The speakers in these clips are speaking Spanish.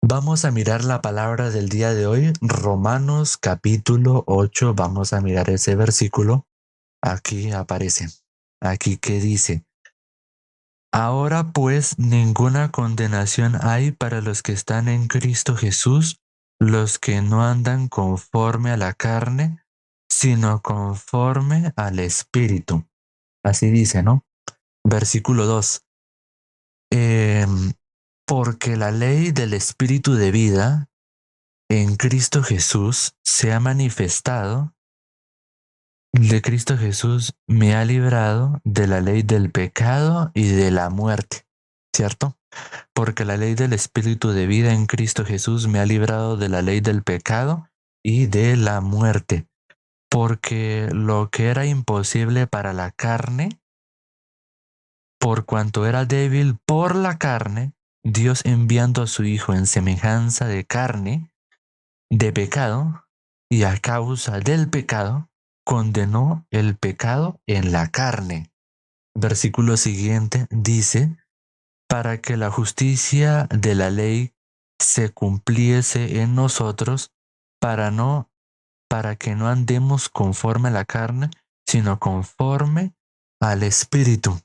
Vamos a mirar la palabra del día de hoy, Romanos capítulo 8. Vamos a mirar ese versículo. Aquí aparece. Aquí que dice: Ahora pues ninguna condenación hay para los que están en Cristo Jesús, los que no andan conforme a la carne, sino conforme al Espíritu. Así dice, ¿no? Versículo 2. Porque la ley del Espíritu de vida en Cristo Jesús se ha manifestado, de Cristo Jesús me ha librado de la ley del pecado y de la muerte, ¿cierto? Porque la ley del Espíritu de vida en Cristo Jesús me ha librado de la ley del pecado y de la muerte. Porque lo que era imposible para la carne, por cuanto era débil por la carne, Dios enviando a su Hijo en semejanza de carne, de pecado, y a causa del pecado, condenó el pecado en la carne. Versículo siguiente dice: para que la justicia de la ley se cumpliese en nosotros, para que no andemos conforme a la carne, sino conforme al Espíritu.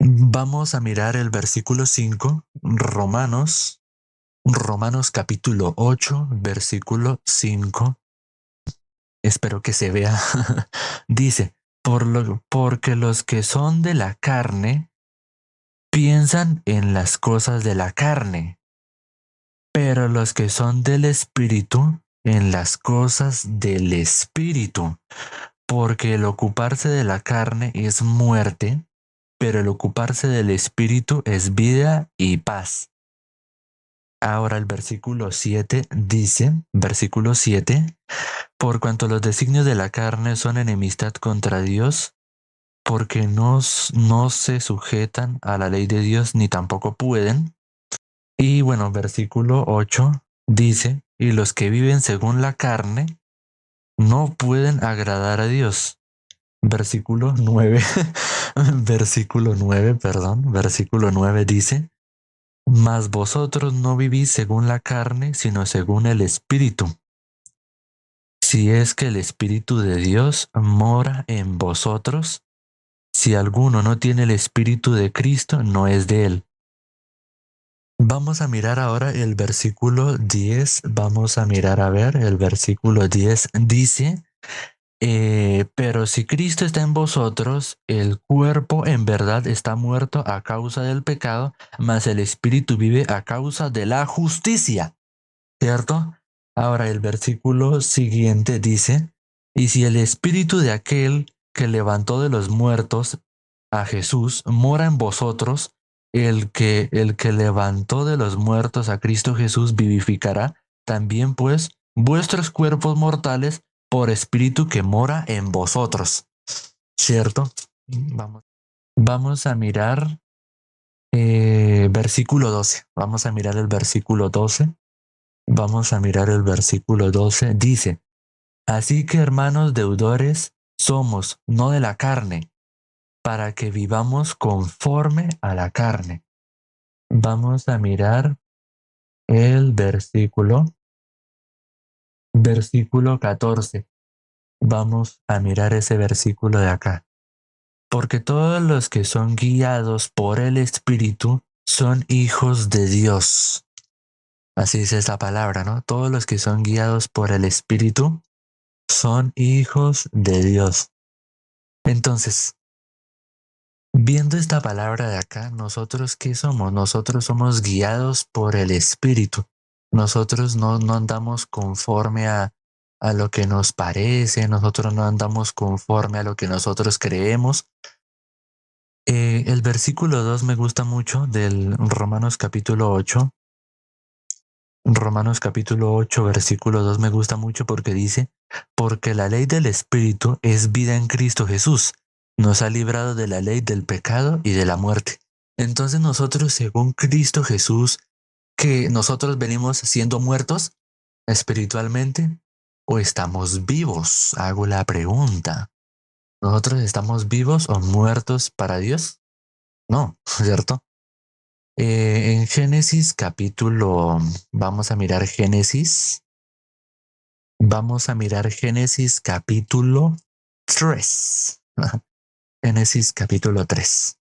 Vamos a mirar el versículo 5, Romanos capítulo 8, versículo 5. Espero que se vea. Dice: porque los que son de la carne piensan en las cosas de la carne, pero los que son del Espíritu en las cosas del Espíritu. Porque el ocuparse de la carne es muerte, pero el ocuparse del Espíritu es vida y paz. Ahora el versículo 7 dice, versículo 7, por cuanto los designios de la carne son enemistad contra Dios, porque no se sujetan a la ley de Dios ni tampoco pueden. Y bueno, versículo 8 dice: y los que viven según la carne no pueden agradar a Dios. Versículo 9, versículo 9 dice: mas vosotros no vivís según la carne, sino según el Espíritu. Si es que el Espíritu de Dios mora en vosotros. Si alguno no tiene el Espíritu de Cristo, no es de él. Vamos a mirar ahora el versículo 10. Vamos a mirar a ver, el versículo 10 dice: pero si Cristo está en vosotros, el cuerpo en verdad está muerto a causa del pecado, mas el Espíritu vive a causa de la justicia. ¿Cierto? Ahora el versículo siguiente dice: y si el Espíritu de aquel que levantó de los muertos a Jesús mora en vosotros, el que levantó de los muertos a Cristo Jesús vivificará también pues vuestros cuerpos mortales por Espíritu que mora en vosotros. ¿Cierto? Vamos a mirar versículo 12. Vamos a mirar el versículo 12. Vamos a mirar el versículo 12. Dice: así que, hermanos deudores, somos no de la carne, para que vivamos conforme a la carne. Vamos a mirar el versículo 14. Vamos a mirar ese versículo de acá. Porque todos los que son guiados por el Espíritu son hijos de Dios. Así dice esta palabra, ¿no? Todos los que son guiados por el Espíritu son hijos de Dios. Entonces, viendo esta palabra de acá, ¿nosotros qué somos? Nosotros somos guiados por el Espíritu. Nosotros no andamos conforme a lo que nos parece, nosotros no andamos conforme a lo que nosotros creemos. El versículo 2 me gusta mucho del Romanos capítulo 8. Romanos capítulo 8, versículo 2 me gusta mucho porque dice: porque la ley del Espíritu es vida en Cristo Jesús. Nos ha librado de la ley del pecado y de la muerte. Entonces nosotros, según Cristo Jesús, que nosotros venimos siendo muertos espiritualmente o estamos vivos. Hago la pregunta. ¿Nosotros estamos vivos o muertos para Dios? No, ¿cierto? En Génesis capítulo, vamos a mirar Génesis, capítulo 3. Génesis capítulo 3.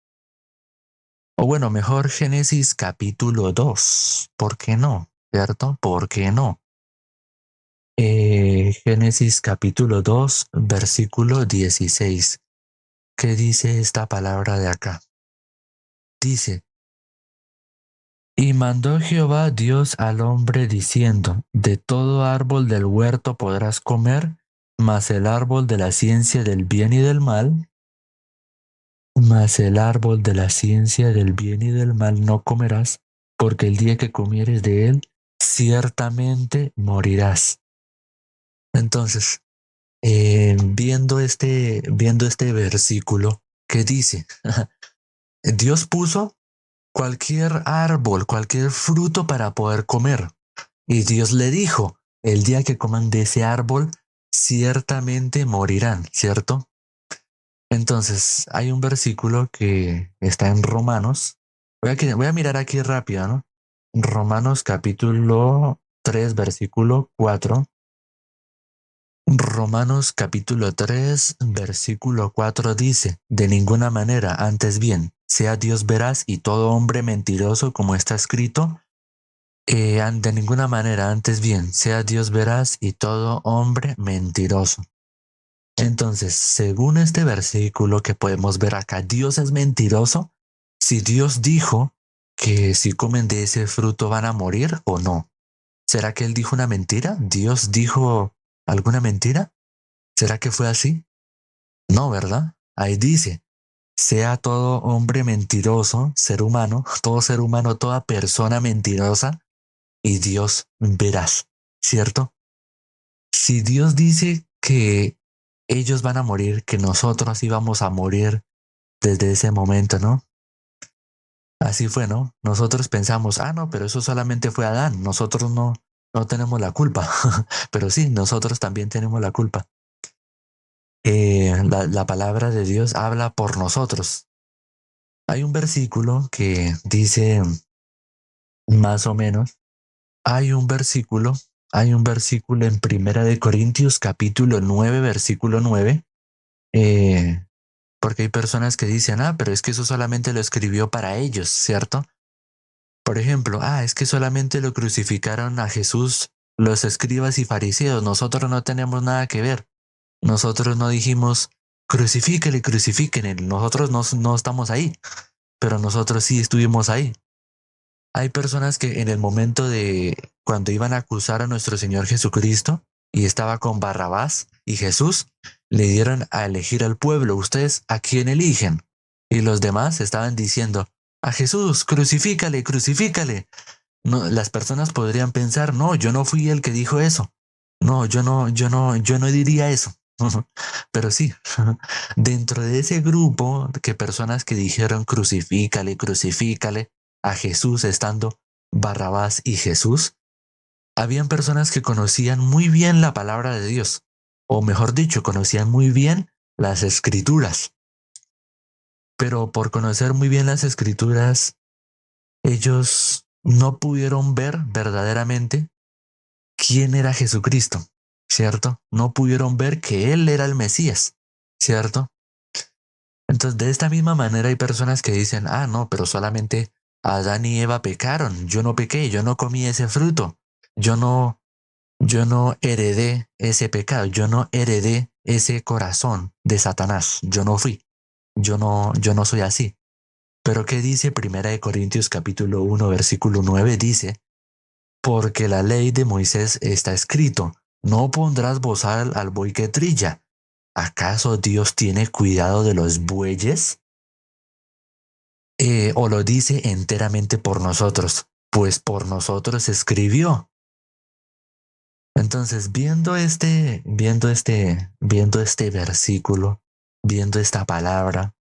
O bueno, mejor Génesis capítulo 2. ¿Por qué no? ¿Cierto? ¿Por qué no? Génesis capítulo 2, versículo 16. ¿Qué dice esta palabra de acá? Dice, y mandó Jehová Dios al hombre diciendo, de todo árbol del huerto podrás comer, mas el árbol de la ciencia del bien y del mal, no comerás, porque el día que comieres de él, ciertamente morirás. Entonces, viendo este versículo que dice, Dios puso cualquier árbol, cualquier fruto para poder comer. Y Dios le dijo, el día que coman de ese árbol, ciertamente morirán, ¿cierto? Entonces, hay un versículo que está en Romanos. Voy a mirar aquí rápido, ¿no? Romanos capítulo 3, versículo 4. Romanos capítulo 3, versículo 4 dice, de ninguna manera, antes bien, sea Dios veraz y todo hombre mentiroso, como está escrito, de ninguna manera, antes bien, sea Dios veraz y todo hombre mentiroso. Entonces, según este versículo que podemos ver acá, ¿Dios es mentiroso? Si Dios dijo que si comen de ese fruto van a morir o no. ¿Será que él dijo una mentira? ¿Dios dijo alguna mentira? ¿Será que fue así? No, ¿verdad? Ahí dice, sea todo hombre mentiroso, ser humano, toda persona mentirosa y Dios veraz, ¿cierto? Si Dios dice que ellos van a morir, que nosotros íbamos a morir desde ese momento, ¿no? Así fue, ¿no? Nosotros pensamos, no, pero eso solamente fue Adán, nosotros no tenemos la culpa, pero sí, nosotros también tenemos la culpa. La palabra de Dios habla por nosotros. Hay un versículo que dice más o menos, hay un versículo en Primera de Corintios capítulo 9, versículo 9, porque hay personas que dicen, pero es que eso solamente lo escribió para ellos, ¿cierto? Por ejemplo, es que solamente lo crucificaron a Jesús los escribas y fariseos, nosotros no tenemos nada que ver. Nosotros no dijimos, crucifíquele, crucifíquenle, nosotros no estamos ahí, pero nosotros sí estuvimos ahí. Hay personas que en el momento de cuando iban a acusar a nuestro Señor Jesucristo y estaba con Barrabás y Jesús, le dieron a elegir al pueblo, ¿ustedes a quién eligen? Y los demás estaban diciendo, a Jesús, crucifícale, crucifícale. No, las personas podrían pensar, no, yo no fui el que dijo eso. No, yo no diría eso. Pero sí, dentro de ese grupo que personas que dijeron crucifícale, crucifícale a Jesús estando Barrabás y Jesús, habían personas que conocían muy bien la palabra de Dios, o mejor dicho, conocían muy bien las escrituras. Pero por conocer muy bien las escrituras, ellos no pudieron ver verdaderamente quién era Jesucristo, ¿cierto? No pudieron ver que Él era el Mesías, ¿cierto? Entonces, de esta misma manera hay personas que dicen, no, pero solamente Adán y Eva pecaron, yo no pequé, yo no comí ese fruto, yo no heredé ese pecado, yo no heredé ese corazón de Satanás, yo no fui, yo no soy así. Pero ¿qué dice Primera de Corintios capítulo 1, versículo 9? Dice, porque la ley de Moisés está escrito, no pondrás bozal al buey que trilla. ¿Acaso Dios tiene cuidado de los bueyes? ¿O lo dice enteramente por nosotros? Pues por nosotros escribió. Entonces, viendo este versículo, viendo esta palabra,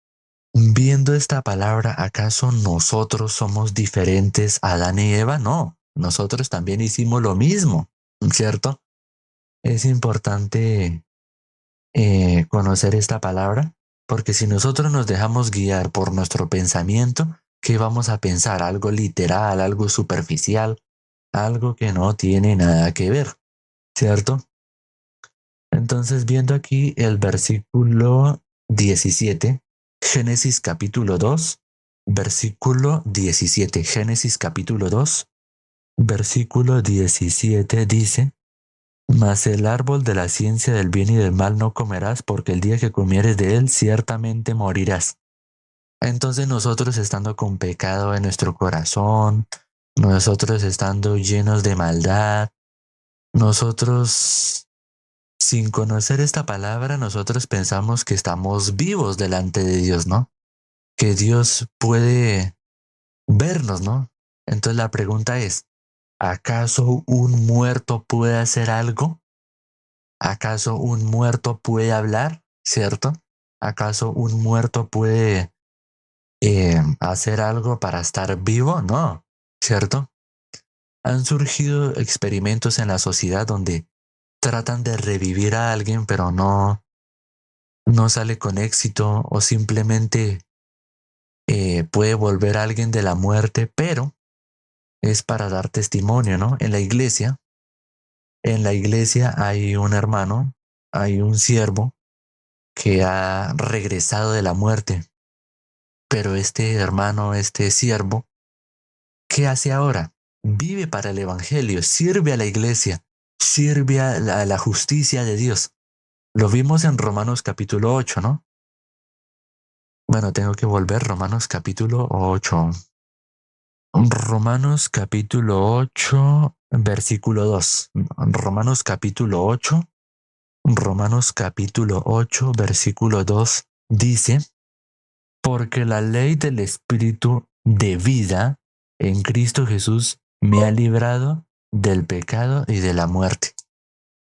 ¿acaso nosotros somos diferentes a Adán y Eva? No, nosotros también hicimos lo mismo, ¿cierto? Es importante conocer esta palabra, porque si nosotros nos dejamos guiar por nuestro pensamiento, ¿qué vamos a pensar? Algo literal, algo superficial, algo que no tiene nada que ver, ¿cierto? Entonces, viendo aquí el versículo 17, Génesis capítulo 2, versículo 17, Génesis capítulo 2, versículo 17 dice: Mas el árbol de la ciencia del bien y del mal no comerás, porque el día que comieres de él ciertamente morirás. Entonces nosotros estando con pecado en nuestro corazón, nosotros estando llenos de maldad, nosotros sin conocer esta palabra, nosotros pensamos que estamos vivos delante de Dios, ¿no? Que Dios puede vernos, ¿no? Entonces la pregunta es, ¿acaso un muerto puede hacer algo? ¿Acaso un muerto puede hablar? ¿Cierto? ¿Acaso un muerto puede hacer algo para estar vivo? No, ¿cierto? Han surgido experimentos en la sociedad donde tratan de revivir a alguien, pero no sale con éxito o simplemente puede volver a alguien de la muerte, pero es para dar testimonio, ¿no? En la iglesia hay un hermano, hay un siervo que ha regresado de la muerte, pero este hermano, este siervo, ¿qué hace ahora? Vive para el evangelio, sirve a la iglesia, sirve a la justicia de Dios. Lo vimos en Romanos capítulo 8, ¿no? Bueno, tengo que volver, Romanos capítulo 8. Romanos capítulo 8, versículo 2. Romanos capítulo 8, Romanos capítulo 8, versículo 2 dice: Porque la ley del Espíritu de vida en Cristo Jesús me ha librado del pecado y de la muerte.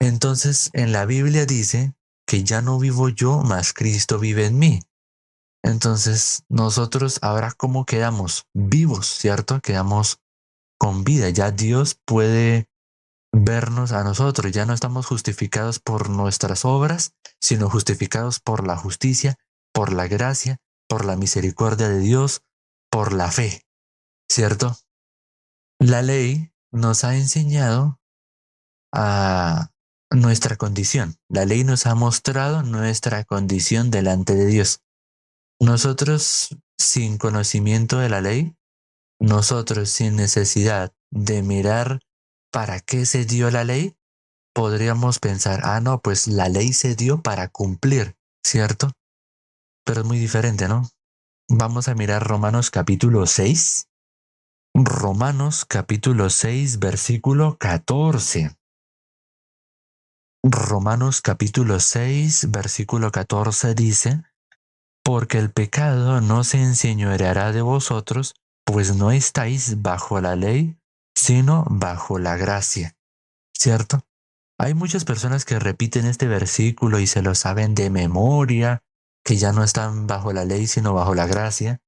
Entonces, en la Biblia dice que ya no vivo yo, mas Cristo vive en mí. Entonces, nosotros ahora cómo quedamos vivos, ¿cierto? Quedamos con vida. Ya Dios puede vernos a nosotros. Ya no estamos justificados por nuestras obras, sino justificados por la justicia, por la gracia, por la misericordia de Dios, por la fe, ¿cierto? La ley nos ha enseñado a nuestra condición. La ley nos ha mostrado nuestra condición delante de Dios. Nosotros, sin conocimiento de la ley, nosotros sin necesidad de mirar para qué se dio la ley, podríamos pensar, no, pues la ley se dio para cumplir, ¿cierto? Pero es muy diferente, ¿no? Vamos a mirar Romanos capítulo 6. Romanos capítulo 6, versículo 14. Romanos capítulo 6, versículo 14 dice: Porque el pecado no se enseñoreará de vosotros, pues no estáis bajo la ley, sino bajo la gracia. ¿Cierto? Hay muchas personas que repiten este versículo y se lo saben de memoria, que ya no están bajo la ley, sino bajo la gracia.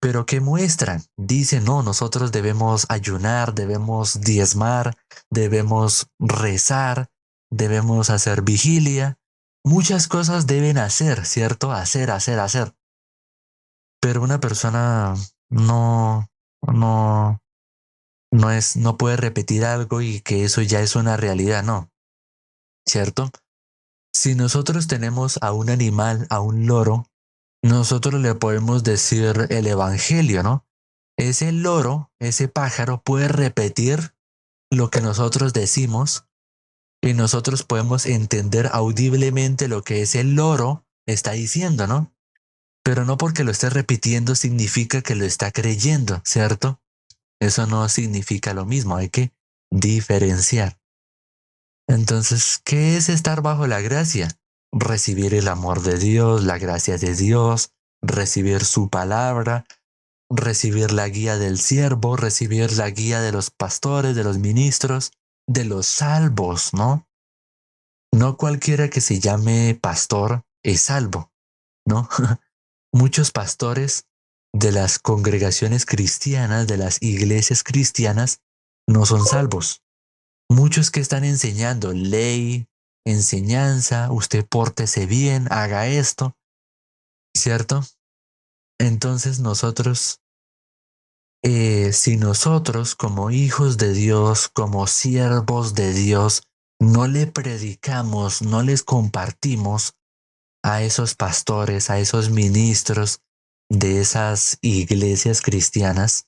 Pero ¿qué muestran? Dicen, no, nosotros debemos ayunar, debemos diezmar, debemos rezar, debemos hacer vigilia. Muchas cosas deben hacer, ¿cierto? Hacer. Pero una persona no, no, no puede repetir algo y que eso ya es una realidad, no, ¿cierto? Si nosotros tenemos a un animal, a un loro, nosotros le podemos decir el evangelio, ¿no? Ese loro, ese pájaro puede repetir lo que nosotros decimos y nosotros podemos entender audiblemente lo que ese loro está diciendo, ¿no? Pero no porque lo esté repitiendo significa que lo está creyendo, ¿cierto? Eso no significa lo mismo, hay que diferenciar. Entonces, ¿qué es estar bajo la gracia? Recibir el amor de Dios, la gracia de Dios, recibir su palabra, recibir la guía del siervo, recibir la guía de los pastores, de los ministros, de los salvos, ¿no? No cualquiera que se llame pastor es salvo, ¿no? Muchos pastores de las congregaciones cristianas, de las iglesias cristianas, no son salvos. Muchos que están enseñando ley, enseñanza, usted pórtese bien, haga esto, ¿cierto? Entonces nosotros Si nosotros como hijos de Dios, como siervos de Dios, no le predicamos, no les compartimos a esos pastores, a esos ministros de esas iglesias cristianas,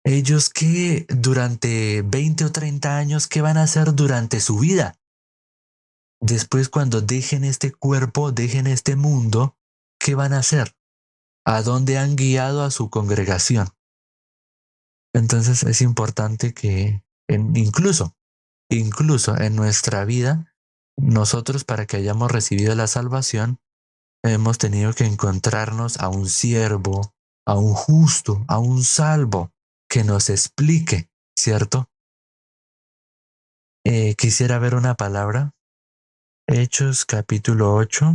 ellos que durante 20 o 30 años, ¿qué van a hacer durante su vida? Después cuando dejen este cuerpo, dejen este mundo, ¿qué van a hacer? ¿A dónde han guiado a su congregación? Entonces es importante que incluso en nuestra vida, nosotros para que hayamos recibido la salvación, hemos tenido que encontrarnos a un siervo, a un justo, a un salvo que nos explique, ¿cierto? Quisiera ver una palabra. Hechos capítulo 8.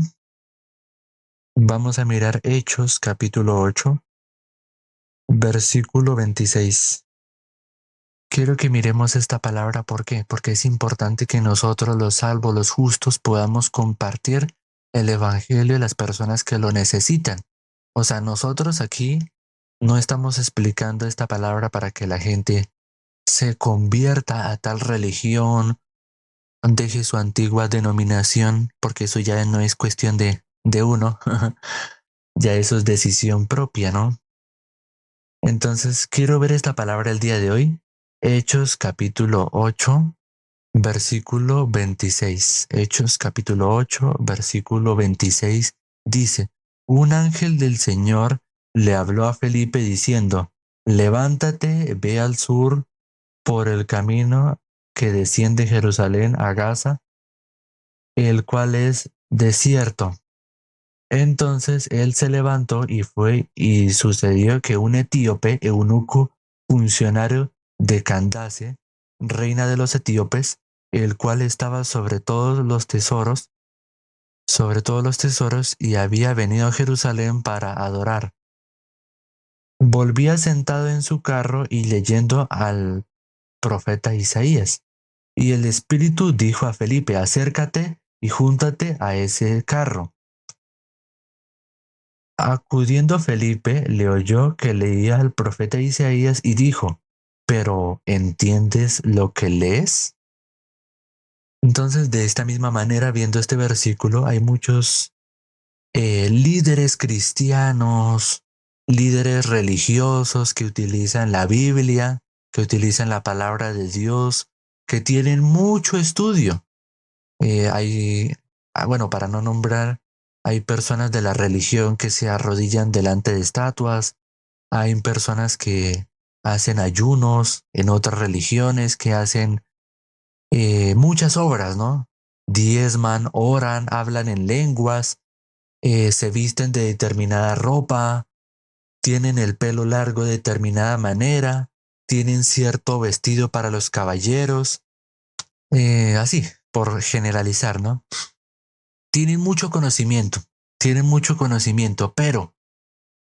Vamos a mirar Hechos capítulo 8, versículo 26. Quiero que miremos esta palabra. ¿Por qué? Porque es importante que nosotros, los salvos, los justos, podamos compartir el evangelio a las personas que lo necesitan. O sea, nosotros aquí no estamos explicando esta palabra para que la gente se convierta a tal religión, deje su antigua denominación, porque eso ya no es cuestión de uno, ya eso es decisión propia, ¿no? Entonces, quiero ver esta palabra el día de hoy. Hechos capítulo 8, versículo 26. Hechos capítulo 8, versículo 26 dice, un ángel del Señor le habló a Felipe diciendo, levántate, ve al sur por el camino que desciende Jerusalén a Gaza, el cual es desierto. Entonces él se levantó y fue, y sucedió que un etíope, eunuco, funcionario de Candace, reina de los etíopes, el cual estaba sobre todos los tesoros, y había venido a Jerusalén para adorar. Volvía sentado en su carro y leyendo al profeta Isaías. Y el Espíritu dijo a Felipe, acércate y júntate a ese carro. Acudiendo Felipe, le oyó que leía al profeta Isaías y dijo, ¿pero entiendes lo que lees? Entonces, de esta misma manera, viendo este versículo, hay muchos líderes cristianos, líderes religiosos que utilizan la Biblia, que utilizan la palabra de Dios, que tienen mucho estudio. Bueno, para no nombrar, hay personas de la religión que se arrodillan delante de estatuas, hay personas que hacen ayunos en otras religiones, que hacen muchas obras, ¿no? Diezman, oran, hablan en lenguas, se visten de determinada ropa, tienen el pelo largo de determinada manera, tienen cierto vestido para los caballeros, así, por generalizar, ¿no? Tienen mucho conocimiento, pero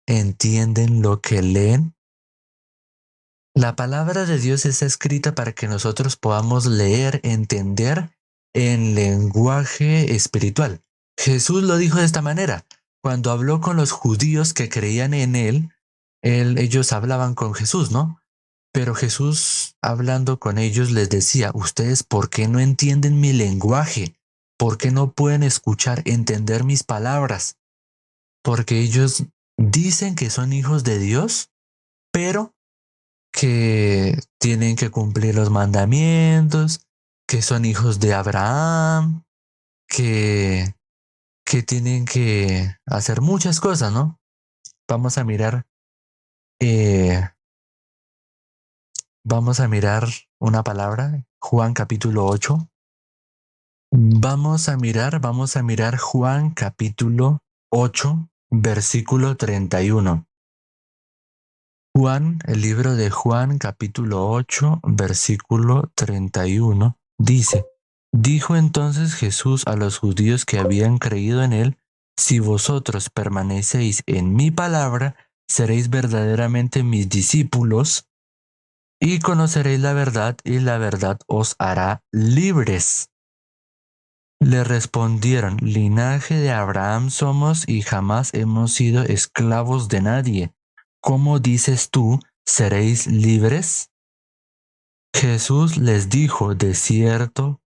¿entienden lo que leen? La palabra de Dios está escrita para que nosotros podamos leer, entender en lenguaje espiritual. Jesús lo dijo de esta manera. Cuando habló con los judíos que creían en ellos hablaban con Jesús, ¿no? Pero Jesús, hablando con ellos, les decía, ustedes, ¿por qué no entienden mi lenguaje? ¿Por qué no pueden escuchar, entender mis palabras? Porque ellos dicen que son hijos de Dios, pero que tienen que cumplir los mandamientos, que son hijos de Abraham, que, que tienen que hacer muchas cosas, ¿no? Vamos a mirar, eh, vamos a mirar una palabra, Juan capítulo 8. Vamos a mirar Juan capítulo 8, versículo 31. Juan, el libro de Juan capítulo 8, versículo 31, dice, dijo entonces Jesús a los judíos que habían creído en él, si vosotros permanecéis en mi palabra, seréis verdaderamente mis discípulos y conoceréis la verdad y la verdad os hará libres. Le respondieron, linaje de Abraham somos y jamás hemos sido esclavos de nadie. ¿Cómo dices tú seréis libres? Jesús les dijo, de cierto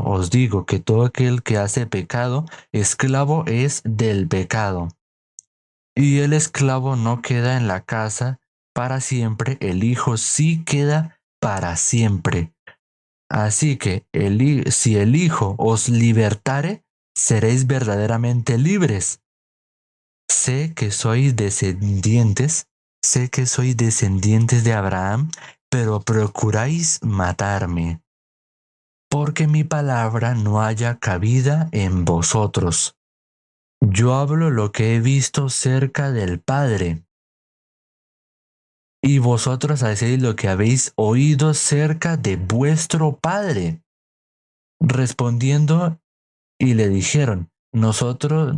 os digo que todo aquel que hace pecado, esclavo es del pecado. Y el esclavo no queda en la casa para siempre, el Hijo sí queda para siempre. Así que si el Hijo os libertare, seréis verdaderamente libres. Sé que sois descendientes, sé que sois descendientes de Abraham, pero procuráis matarme, porque mi palabra no haya cabida en vosotros. Yo hablo lo que he visto cerca del Padre, y vosotros hacéis lo que habéis oído cerca de vuestro Padre. Respondiendo, y le dijeron, nosotros,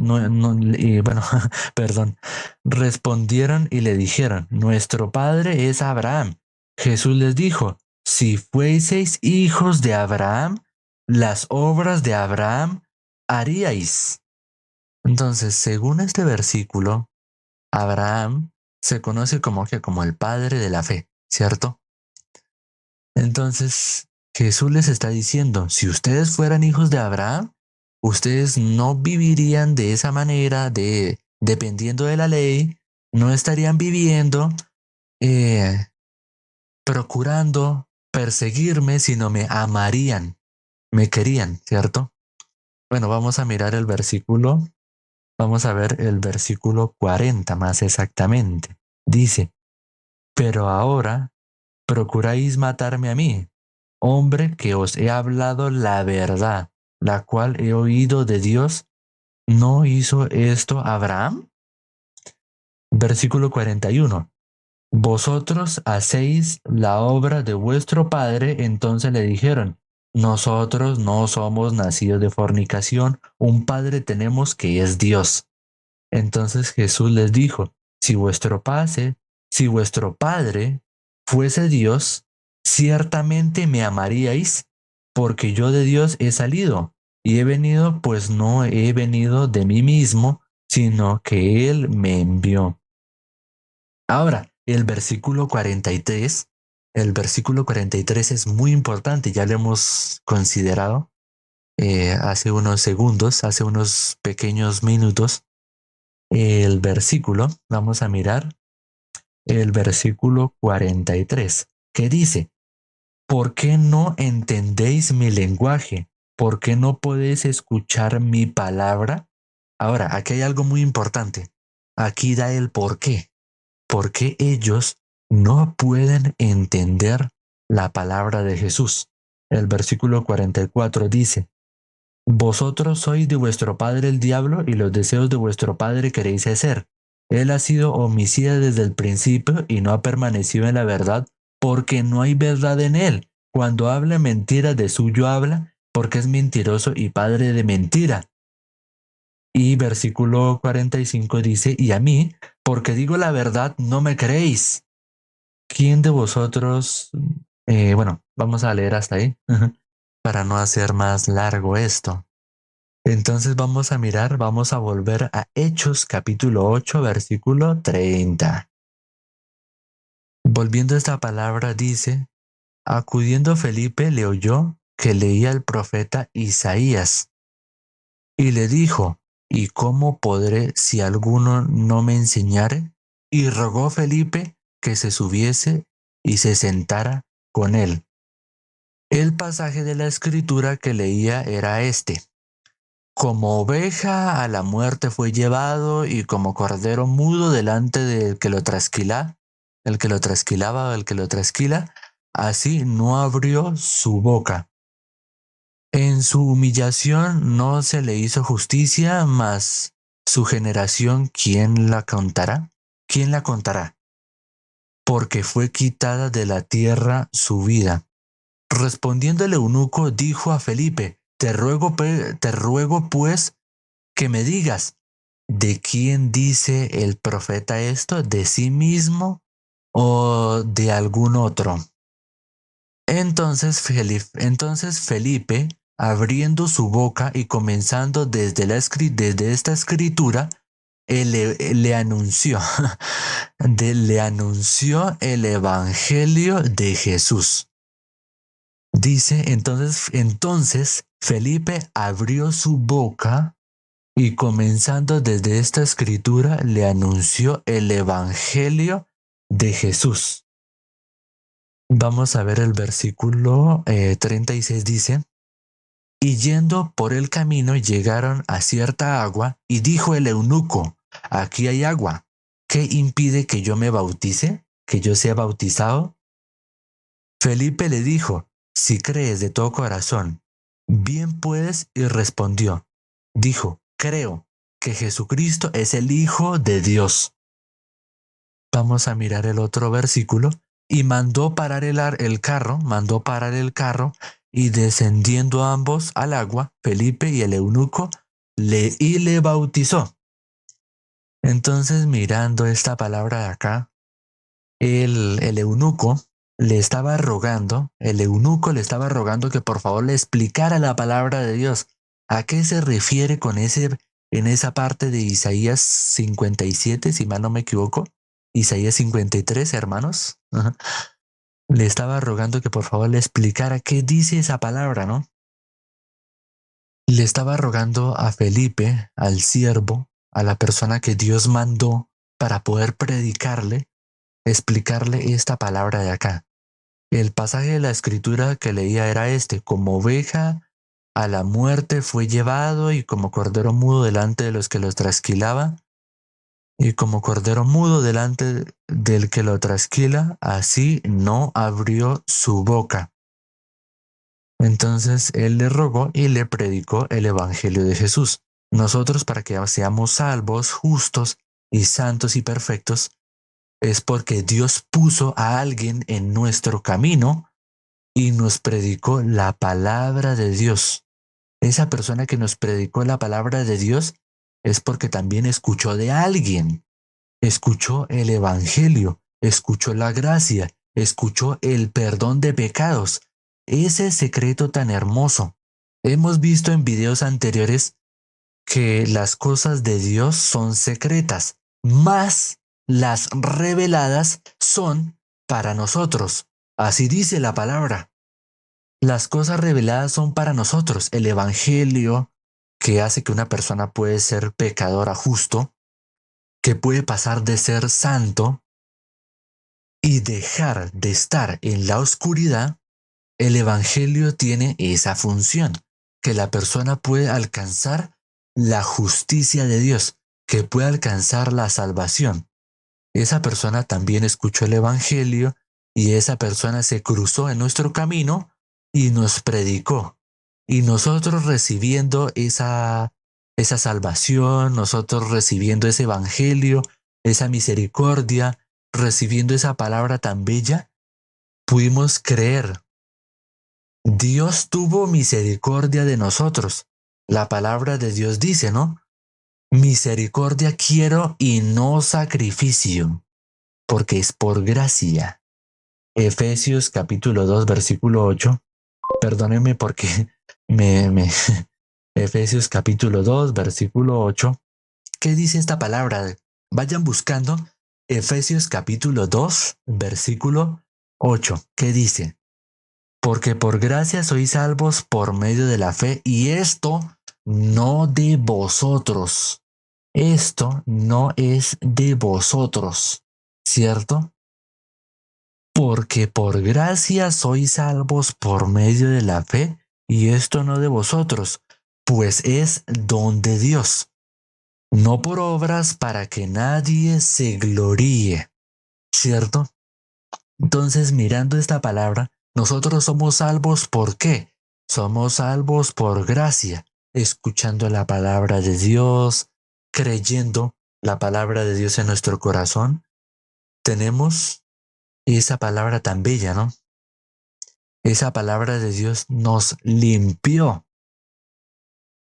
perdón, respondieron y le dijeron, nuestro padre es Abraham. Jesús les dijo, si fueseis hijos de Abraham, las obras de Abraham haríais. Entonces, según este versículo, Abraham se conoce como el padre de la fe, ¿cierto? Entonces, Jesús les está diciendo, si ustedes fueran hijos de Abraham, ustedes no vivirían de esa manera, dependiendo de la ley, no estarían viviendo, eh, procurando perseguirme, sino me amarían, me querían, ¿cierto? Bueno, vamos a mirar el versículo, vamos a ver el versículo 40 más exactamente. Dice, pero ahora procuráis matarme a mí, hombre que os he hablado la verdad, la cual he oído de Dios. ¿No hizo esto Abraham? Versículo 41. Vosotros hacéis la obra de vuestro padre. Entonces le dijeron, nosotros no somos nacidos de fornicación, un padre tenemos que es Dios. Entonces Jesús les dijo, si vuestro padre fuese Dios, ciertamente me amaríais, porque yo de Dios he salido y he venido, pues no he venido de mí mismo, sino que Él me envió. Ahora, el versículo 43 es muy importante, ya lo hemos considerado hace unos segundos, hace unos pequeños minutos. El versículo, vamos a mirar el versículo 43, que dice, ¿por qué no entendéis mi lenguaje? ¿Por qué no podéis escuchar mi palabra? Ahora, aquí hay algo muy importante. Aquí da el por qué. ¿Por qué ellos no pueden entender la palabra de Jesús? El versículo 44 dice, vosotros sois de vuestro padre el diablo y los deseos de vuestro padre queréis hacer. Él ha sido homicida desde el principio y no ha permanecido en la verdad porque no hay verdad en él. Cuando habla mentira de suyo habla porque es mentiroso y padre de mentira. Y versículo 45 dice, y a mí, porque digo la verdad, no me creéis. ¿Quién de vosotros? Bueno, vamos a leer hasta ahí para no hacer más largo esto. Entonces vamos a volver a Hechos capítulo 8, versículo 30. Volviendo a esta palabra dice, acudiendo Felipe le oyó que leía el profeta Isaías y le dijo, ¿y cómo podré si alguno no me enseñare? Y rogó Felipe que se subiese y se sentara con él. El pasaje de la escritura que leía era este. Como oveja a la muerte fue llevado y como cordero mudo delante del que lo trasquila, el que lo trasquilaba o el que lo trasquila, así no abrió su boca. En su humillación no se le hizo justicia, mas su generación, ¿quién la contará? ¿Quién la contará? Porque fue quitada de la tierra su vida. Respondiendo el eunuco, dijo a Felipe, te ruego pues que me digas, ¿de quién dice el profeta esto? ¿De sí mismo o de algún otro? Entonces Felipe, abriendo su boca y comenzando desde esta escritura, le anunció, le anunció el evangelio de Jesús. Dice, entonces Felipe abrió su boca y comenzando desde esta escritura le anunció el evangelio de Jesús. Vamos a ver el versículo 36 dice, y yendo por el camino llegaron a cierta agua y dijo el eunuco, aquí hay agua, ¿qué impide que yo me bautice, que yo sea bautizado? Felipe le dijo, si crees de todo corazón, bien puedes, y respondió, dijo, creo que Jesucristo es el Hijo de Dios. Vamos a mirar el otro versículo. Y mandó parar el carro, y descendiendo ambos al agua, Felipe y el eunuco, le bautizó. Entonces, mirando esta palabra de acá, el eunuco le estaba rogando, que por favor le explicara la palabra de Dios. ¿A qué se refiere en esa parte de Isaías 57, si mal no me equivoco? Isaías 53, hermanos. Ajá. Le estaba rogando que por favor le explicara qué dice esa palabra, ¿no? Le estaba rogando a Felipe, al siervo, a la persona que Dios mandó para poder predicarle, explicarle esta palabra de acá. El pasaje de la escritura que leía era este: como oveja a la muerte fue llevado, y como cordero mudo delante de los que los trasquilaban, y como cordero mudo delante del que lo trasquila, así no abrió su boca. Entonces él le rogó y le predicó el evangelio de Jesús. Nosotros, para que seamos salvos, justos y santos y perfectos, es porque Dios puso a alguien en nuestro camino y nos predicó la palabra de Dios. Esa persona que nos predicó la palabra de Dios es porque también escuchó de alguien. Escuchó el evangelio, escuchó la gracia, escuchó el perdón de pecados. Ese secreto tan hermoso. Hemos visto en videos anteriores que las cosas de Dios son secretas, mas las reveladas son para nosotros. Así dice la palabra. Las cosas reveladas son para nosotros. El evangelio que hace que una persona puede ser pecador a justo, que puede pasar de ser santo y dejar de estar en la oscuridad. El evangelio tiene esa función, que la persona puede alcanzar la justicia de Dios, que puede alcanzar la salvación. Esa persona también escuchó el evangelio y esa persona se cruzó en nuestro camino y nos predicó. Y nosotros recibiendo esa salvación, nosotros recibiendo ese evangelio, esa misericordia, recibiendo esa palabra tan bella, pudimos creer. Dios tuvo misericordia de nosotros. La palabra de Dios dice, ¿no? Misericordia quiero y no sacrificio, porque es por gracia. Efesios capítulo 2, versículo 8. Perdónenme porque Efesios capítulo 2, versículo 8. ¿Qué dice esta palabra? Vayan buscando Efesios capítulo 2, versículo 8. ¿Qué dice? Porque por gracia sois salvos por medio de la fe, y esto no de vosotros. Esto no es de vosotros, ¿cierto? Porque por gracia sois salvos por medio de la fe, y esto no de vosotros, pues es don de Dios, no por obras para que nadie se gloríe, ¿cierto? Entonces, mirando esta palabra, nosotros somos salvos ¿por qué? Somos salvos por gracia, escuchando la palabra de Dios, creyendo la palabra de Dios en nuestro corazón. Tenemos esa palabra tan bella, ¿no? Esa palabra de Dios nos limpió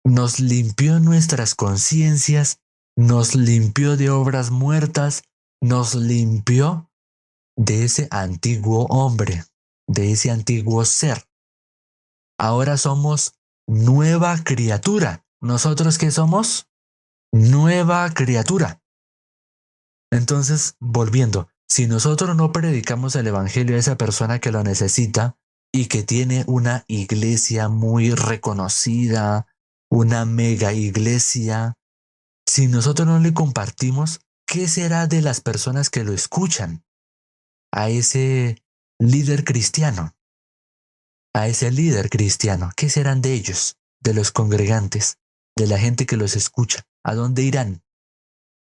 nuestras conciencias, nos limpió de obras muertas, nos limpió de ese antiguo hombre, de ese antiguo ser. Ahora somos nueva criatura. ¿Nosotros qué somos? nueva criatura. Entonces, volviendo, si nosotros no predicamos el evangelio a esa persona que lo necesita y que tiene una iglesia muy reconocida, una mega iglesia, si nosotros no le compartimos, ¿qué será de las personas que lo escuchan? A ese líder cristiano, a ese líder cristiano, ¿qué serán de ellos, de los congregantes, de la gente que los escucha? ¿A dónde irán?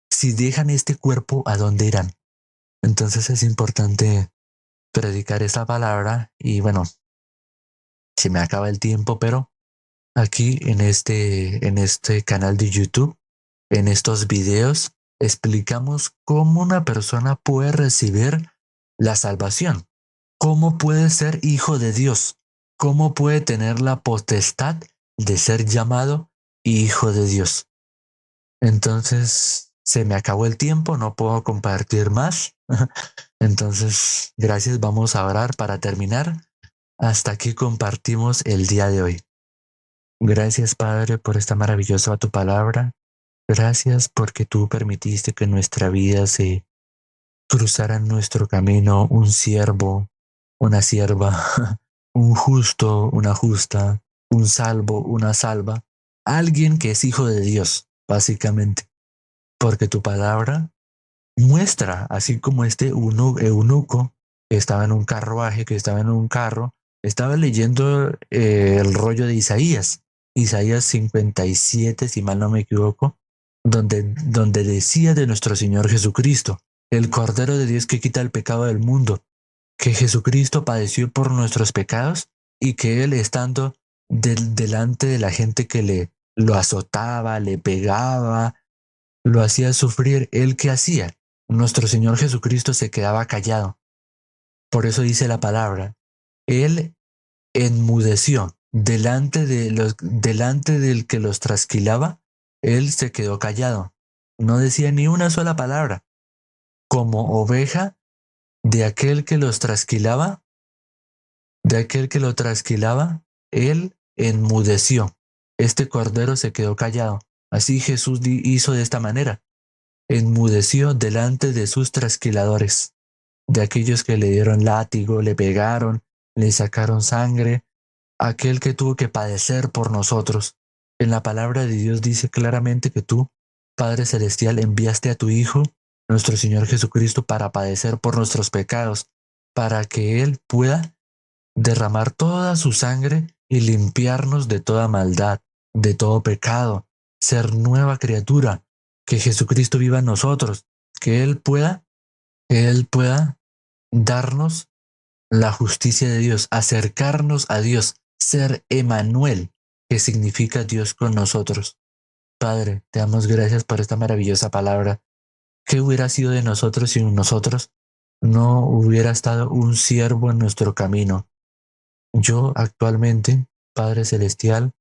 Si dejan este cuerpo, ¿a dónde irán? Entonces es importante predicar esa palabra y bueno, se me acaba el tiempo, pero aquí en este canal de YouTube, en estos videos, explicamos cómo una persona puede recibir la salvación, cómo puede ser hijo de Dios, cómo puede tener la potestad de ser llamado hijo de Dios. Entonces, se me acabó el tiempo, no puedo compartir más. Entonces, gracias, vamos a orar para terminar. Hasta aquí compartimos el día de hoy. Gracias, Padre, por esta maravillosa tu palabra. Gracias porque tú permitiste que en nuestra vida se cruzara en nuestro camino un siervo, una sierva, un justo, una justa, un salvo, una salva, alguien que es hijo de Dios, básicamente. Porque tu palabra muestra, así como este eunuco que estaba en un carruaje, que estaba en un carro, estaba leyendo el rollo de Isaías, Isaías 57, si mal no me equivoco, donde decía de nuestro Señor Jesucristo, el Cordero de Dios que quita el pecado del mundo, que Jesucristo padeció por nuestros pecados y que Él estando delante de la gente que lo azotaba, le pegaba, lo hacía sufrir, ¿él qué hacía? Nuestro Señor Jesucristo se quedaba callado. Por eso dice la palabra, Él enmudeció delante del que los trasquilaba, Él se quedó callado. No decía ni una sola palabra. Como oveja de aquel que los trasquilaba, de aquel que lo trasquilaba, Él enmudeció. Este cordero se quedó callado. Así Jesús hizo de esta manera. Enmudeció delante de sus trasquiladores, de aquellos que le dieron látigo, le pegaron, le sacaron sangre, aquel que tuvo que padecer por nosotros. En la palabra de Dios dice claramente que tú, Padre Celestial, enviaste a tu Hijo, nuestro Señor Jesucristo, para padecer por nuestros pecados, para que Él pueda derramar toda su sangre y limpiarnos de toda maldad, de todo pecado, ser nueva criatura, que Jesucristo viva en nosotros, que Él pueda darnos la justicia de Dios, acercarnos a Dios, ser Emanuel, que significa Dios con nosotros. Padre, te damos gracias por esta maravillosa palabra. ¿Qué hubiera sido de nosotros si nosotros no hubiera estado un siervo en nuestro camino? Yo actualmente, Padre Celestial,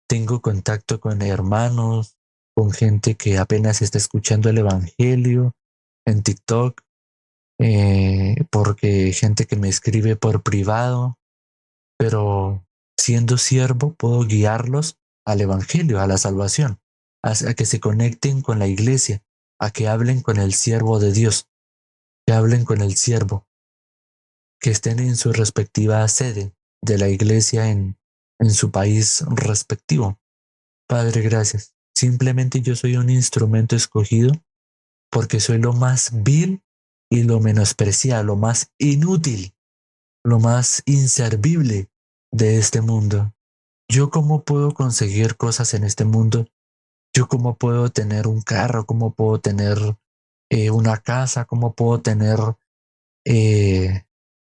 tengo contacto con hermanos, con gente que apenas está escuchando el Evangelio en TikTok, porque gente que me escribe por privado, pero siendo siervo puedo guiarlos al Evangelio, a la salvación, a que se conecten con la iglesia, a que hablen con el siervo de Dios, que hablen con el siervo, que estén en su respectiva sede de la iglesia en su país respectivo. Padre, gracias. Simplemente yo soy un instrumento escogido porque soy lo más vil y lo menospreciado, lo más inútil, lo más inservible de este mundo. ¿Yo cómo puedo conseguir cosas en este mundo? ¿Yo cómo puedo tener un carro? ¿Cómo puedo tener una casa? ¿Cómo puedo tener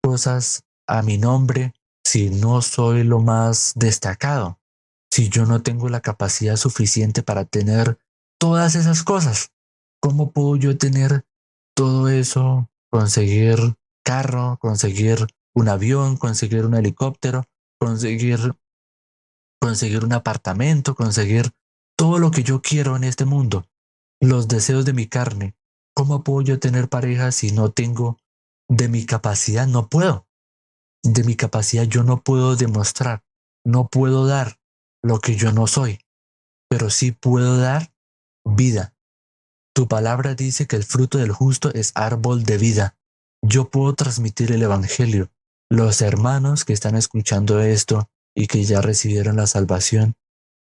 cosas a mi nombre si no soy lo más destacado? Si yo no tengo la capacidad suficiente para tener todas esas cosas, ¿cómo puedo yo tener todo eso, conseguir carro, conseguir un avión, conseguir un helicóptero, conseguir, conseguir un apartamento, conseguir todo lo que yo quiero en este mundo, los deseos de mi carne? ¿Cómo puedo yo tener pareja si no tengo de mi capacidad? No puedo. De mi capacidad yo no puedo demostrar, no puedo dar lo que yo no soy, pero sí puedo dar vida, Tu palabra dice que el fruto del justo es árbol de vida. Yo puedo transmitir el Evangelio. Los hermanos que están escuchando esto y que ya recibieron la salvación,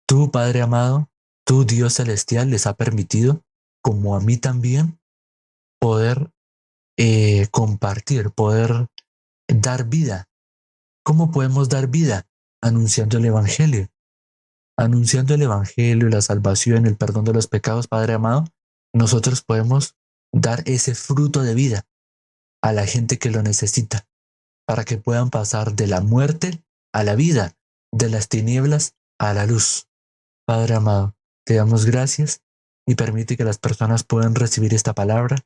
tú, Padre amado, tú, Dios celestial, les ha permitido, como a mí también, poder compartir, poder dar vida. ¿Cómo podemos dar vida? Anunciando el Evangelio. Anunciando el Evangelio, la salvación, el perdón de los pecados, Padre amado, nosotros podemos dar ese fruto de vida a la gente que lo necesita, para que puedan pasar de la muerte a la vida, de las tinieblas a la luz. Padre amado, te damos gracias y permite que las personas puedan recibir esta palabra.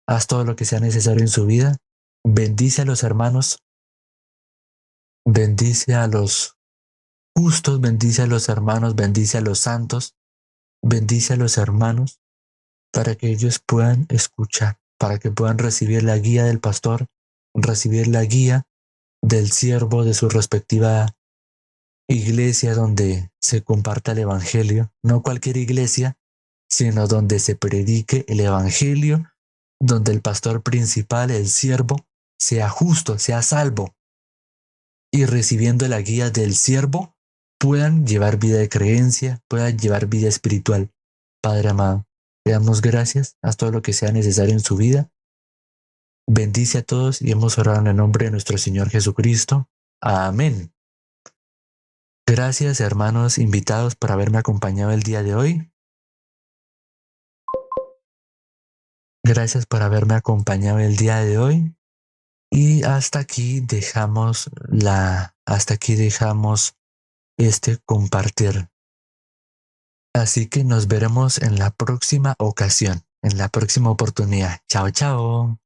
Haz todo lo que sea necesario en su vida. Bendice a los hermanos, bendice a los justos, bendice a los hermanos, bendice a los santos, bendice a los hermanos para que ellos puedan escuchar, para que puedan recibir la guía del pastor, recibir la guía del siervo de su respectiva iglesia donde se comparta el Evangelio, no cualquier iglesia, sino donde se predique el Evangelio, donde el pastor principal, el siervo, sea justo, sea salvo, y recibiendo la guía del siervo, puedan llevar vida de creencia, puedan llevar vida espiritual. Padre amado, te damos gracias, haz todo lo que sea necesario en su vida. Bendice a todos y hemos orado en el nombre de nuestro Señor Jesucristo. Amén. Gracias, hermanos invitados, por haberme acompañado el día de hoy. Gracias por haberme acompañado el día de hoy. Y hasta aquí dejamos este compartir. Así que nos veremos en la próxima ocasión, en la próxima oportunidad. Chao, chao.